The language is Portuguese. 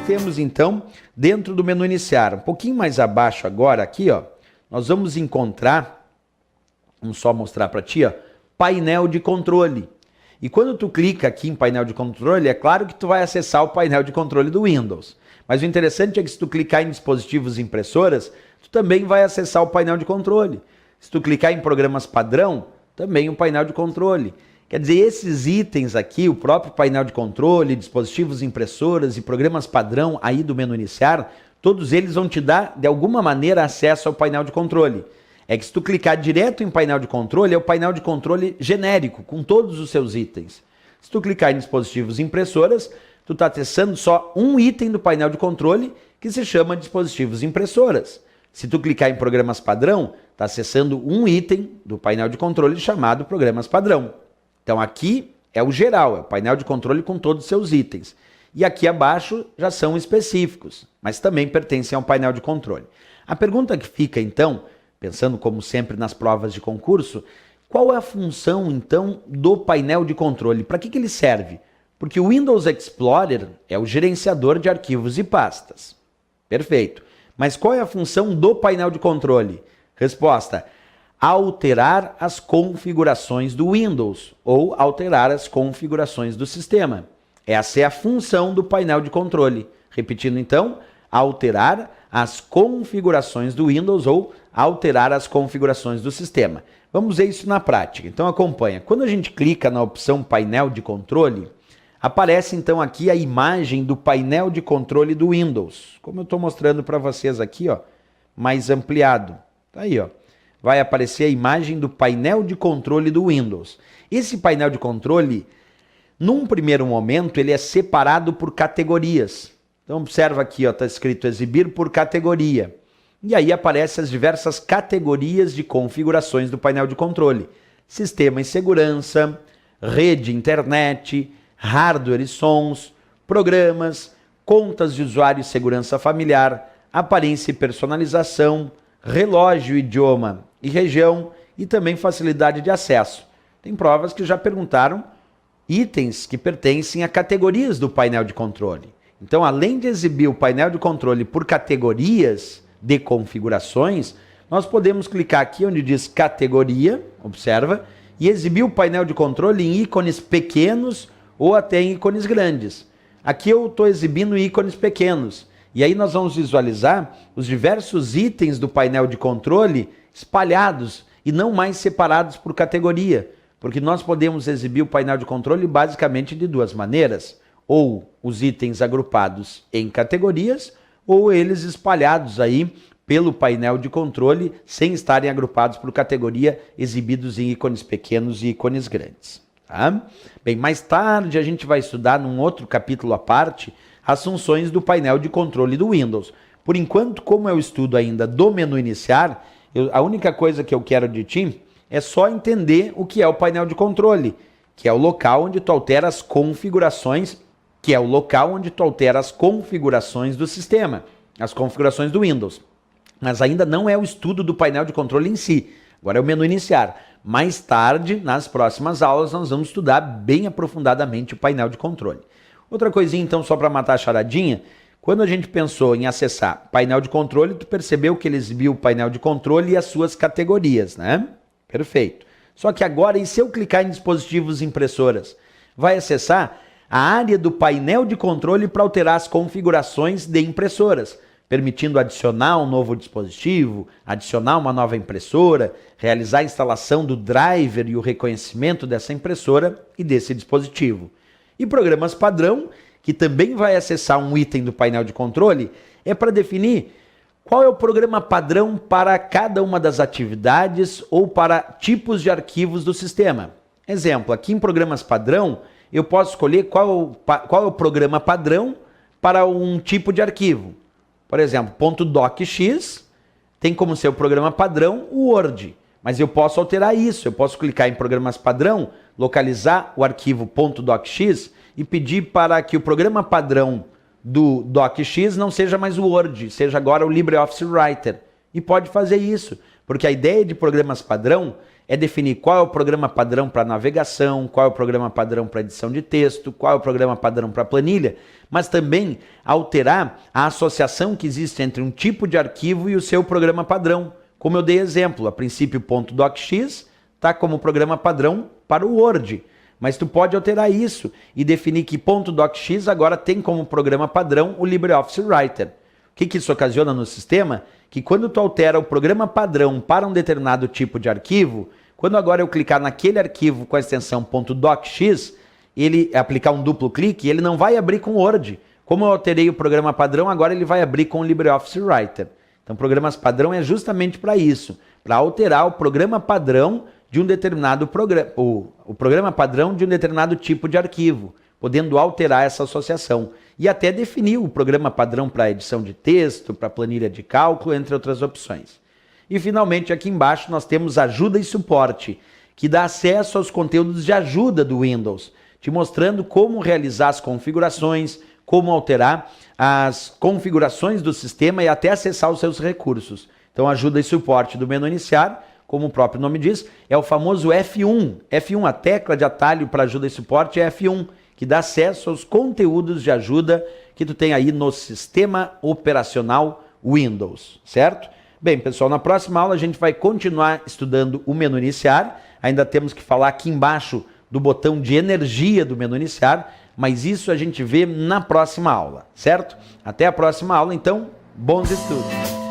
temos então dentro do menu iniciar, um pouquinho mais abaixo agora aqui, ó, nós vamos encontrar, vamos só mostrar para ti, ó, painel de controle. E quando tu clica aqui em painel de controle, é claro que tu vai acessar o painel de controle do Windows. Mas o interessante é que se tu clicar em dispositivos e impressoras, tu também vai acessar o painel de controle. Se tu clicar em programas padrão, também o painel de controle. Quer dizer, esses itens aqui, o próprio painel de controle, dispositivos, impressoras e programas padrão aí do menu iniciar, todos eles vão te dar, de alguma maneira, acesso ao painel de controle. É que se tu clicar direto em painel de controle, é o painel de controle genérico, com todos os seus itens. Se tu clicar em dispositivos e impressoras, tu está acessando só um item do painel de controle, que se chama dispositivos e impressoras. Se tu clicar em programas padrão, está acessando um item do painel de controle chamado programas padrão. Então aqui é o geral, é o painel de controle com todos os seus itens. E aqui abaixo já são específicos, mas também pertencem ao painel de controle. A pergunta que fica então, pensando como sempre nas provas de concurso, qual é a função então do painel de controle? Para que ele serve? Porque o Windows Explorer é o gerenciador de arquivos e pastas. Perfeito. Mas qual é a função do painel de controle? Resposta: alterar as configurações do Windows ou alterar as configurações do sistema. Essa é a função do painel de controle. Repetindo então, alterar as configurações do Windows ou alterar as configurações do sistema. Vamos ver isso na prática. Então acompanha. Quando a gente clica na opção painel de controle, aparece então aqui a imagem do painel de controle do Windows. Como eu estou mostrando para vocês aqui, ó, mais ampliado. Tá aí, ó. Vai aparecer a imagem do painel de controle do Windows. Esse painel de controle, num primeiro momento, ele é separado por categorias. Então observa aqui, ó, está escrito exibir por categoria. E aí aparecem as diversas categorias de configurações do painel de controle. Sistema e segurança, rede e internet, hardware e sons, programas, contas de usuário e segurança familiar, aparência e personalização, relógio, idioma e região e também facilidade de acesso. Tem provas que já perguntaram itens que pertencem a categorias do painel de controle. Então, além de exibir o painel de controle por categorias de configurações, nós podemos clicar aqui onde diz categoria, observa, e exibir o painel de controle em ícones pequenos ou até em ícones grandes. Aqui eu estou exibindo ícones pequenos. E aí nós vamos visualizar os diversos itens do painel de controle espalhados e não mais separados por categoria. Porque nós podemos exibir o painel de controle basicamente de duas maneiras. Ou os itens agrupados em categorias, ou eles espalhados aí pelo painel de controle sem estarem agrupados por categoria, exibidos em ícones pequenos e ícones grandes. Tá? Bem, mais tarde a gente vai estudar num outro capítulo à parte as funções do painel de controle do Windows. Por enquanto, como eu estudo ainda do menu iniciar, a única coisa que eu quero de ti é só entender o que é o painel de controle, que é o local onde tu altera as configurações, do sistema, as configurações do Windows. Mas ainda não é o estudo do painel de controle em si. Agora é o menu iniciar. Mais tarde, nas próximas aulas, nós vamos estudar bem aprofundadamente o painel de controle. Outra coisinha, então, só para matar a charadinha, quando a gente pensou em acessar painel de controle, tu percebeu que ele exibiu o painel de controle e as suas categorias, né? Perfeito. Só que agora, e se eu clicar em dispositivos e impressoras? Vai acessar a área do painel de controle para alterar as configurações de impressoras, permitindo adicionar um novo dispositivo, adicionar uma nova impressora, realizar a instalação do driver e o reconhecimento dessa impressora e desse dispositivo. E programas padrão, que também vai acessar um item do painel de controle, é para definir qual é o programa padrão para cada uma das atividades ou para tipos de arquivos do sistema. Exemplo, aqui em programas padrão, eu posso escolher qual é o programa padrão para um tipo de arquivo. Por exemplo, .docx tem como seu programa padrão o Word, mas eu posso alterar isso, eu posso clicar em programas padrão, localizar o arquivo .docx e pedir para que o programa padrão do docx não seja mais o Word, seja agora o LibreOffice Writer. E pode fazer isso, porque a ideia de programas padrão é definir qual é o programa padrão para navegação, qual é o programa padrão para edição de texto, qual é o programa padrão para planilha, mas também alterar a associação que existe entre um tipo de arquivo e o seu programa padrão. Como eu dei exemplo, a princípio .docx está como programa padrão para o Word, mas tu pode alterar isso e definir que .docx agora tem como programa padrão o LibreOffice Writer. O que isso ocasiona no sistema? Que quando tu altera o programa padrão para um determinado tipo de arquivo, quando agora eu clicar naquele arquivo com a extensão .docx, ele aplicar um duplo clique, ele não vai abrir com o Word. Como eu alterei o programa padrão, agora ele vai abrir com o LibreOffice Writer. Então, programas padrão é justamente para isso, para alterar o programa padrão de um determinado programa, o programa padrão de um determinado tipo de arquivo, podendo alterar essa associação. E até definir o programa padrão para edição de texto, para planilha de cálculo, entre outras opções. E finalmente aqui embaixo nós temos ajuda e suporte, que dá acesso aos conteúdos de ajuda do Windows, te mostrando como realizar as configurações, como alterar as configurações do sistema e até acessar os seus recursos. Então ajuda e suporte do menu iniciar, como o próprio nome diz, é o famoso F1. F1, a tecla de atalho para ajuda e suporte é F1, que dá acesso aos conteúdos de ajuda que tu tem aí no sistema operacional Windows, certo? Bem, pessoal, na próxima aula a gente vai continuar estudando o menu iniciar. Ainda temos que falar aqui embaixo do botão de energia do menu iniciar, mas isso a gente vê na próxima aula, certo? Até a próxima aula, então, bons estudos!